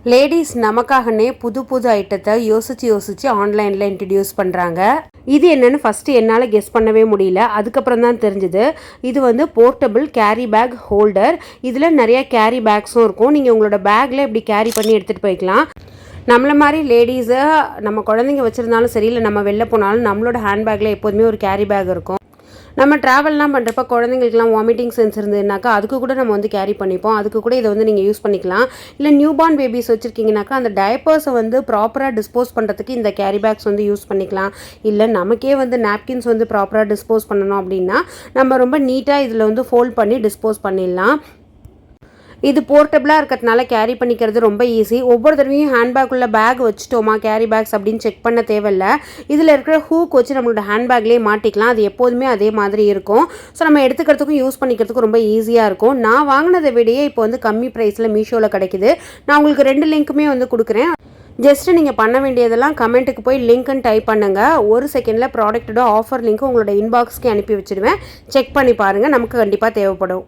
Ladies நமக்காகனே புது புது ஐட்டத்தை யோசிச்சு ஆன்லைனில் இன்ட்ரடியூஸ் பண்ணுறாங்க. இது என்னென்னு ஃபஸ்ட்டு என்னால் கெஸ் பண்ணவே முடியல. அதுக்கப்புறம் தான் தெரிஞ்சுது. இது வந்து போர்ட்டபிள் கேரி பேக் ஹோல்டர். இதில் நிறையா கேரி பேக்ஸும் இருக்கும். நீங்கள் உங்களோட பேக்கில் இப்படி கேரி பண்ணி எடுத்துகிட்டு போய்க்கலாம். நம்மளை மாதிரி லேடிஸை நம்ம குழந்தைங்க வச்சுருந்தாலும் சரி, இல்லை நம்ம வெளில போனாலும் நம்மளோட ஹேண்ட்பேக்கில் எப்போதுமே ஒரு கேரி பேக் இருக்கும். நம்ம ட்ராவல்லாம் பண்ணுறப்ப குழந்தைங்களுக்குலாம் வாமிட்டிங் சென்ஸ் இருந்ததுனாக்கா அதுக்கு கூட நம்ம வந்து கேரி பண்ணிப்போம். அதுக்கு கூட இதை வந்து நீங்கள் யூஸ் பண்ணிக்கலாம். இல்லை நியூ பார்ன் பேபிஸ் வச்சுருக்கீங்கனாக்கா அந்த டைப்பர்ஸை வந்து ப்ராப்பராக டிஸ்போஸ் பண்ணுறதுக்கு இந்த கேரி பேக்ஸ் வந்து யூஸ் பண்ணிக்கலாம். இல்லை நமக்கே வந்து நாப்கின்ஸ் வந்து ப்ராப்பராக டிஸ்போஸ் பண்ணணும் அப்படின்னா நம்ம ரொம்ப நீட்டாக இதில் வந்து ஃபோல்ட் பண்ணி டிஸ்போஸ் பண்ணிடலாம். இது போர்ட்டபிளாக இருக்கிறதுனால கேரி பண்ணிக்கிறது ரொம்ப ஈஸி. ஒவ்வொரு தடவையும் ஹேண்ட்பேக்குள்ளே பேக் வச்சுட்டோமா கேரி பேக்ஸ் அப்படின்னு செக் பண்ண தேவையில்ல. இதில் இருக்கிற ஹூக் வச்சு நம்மளோட ஹேண்ட்பேக்லேயே மாட்டிக்கலாம். அது எப்போதுமே அதே மாதிரி இருக்கும். ஸோ நம்ம எடுத்துக்கிறதுக்கும் யூஸ் பண்ணிக்கிறதுக்கும் ரொம்ப ஈஸியாக இருக்கும். நான் வாங்கினதை விடையே இப்போ வந்து கம்மி ப்ரைஸில் மீஷோவில் கிடைக்குது. நான் உங்களுக்கு 2 லிங்க்குமே வந்து கொடுக்குறேன். ஜஸ்ட்டு நீங்கள் பண்ண வேண்டியதெல்லாம் கமெண்ட்டுக்கு போய் லிங்க்குன்னு டைப் பண்ணுங்கள். 1 செகண்டில் ப்ராடக்ட்டோட ஆஃபர் லிங்க்கு உங்களோட இன்பாக்ஸ்க்கு அனுப்பி வச்சுடுவேன். செக் பண்ணி பாருங்கள். நமக்கு கண்டிப்பாக தேவைப்படும்.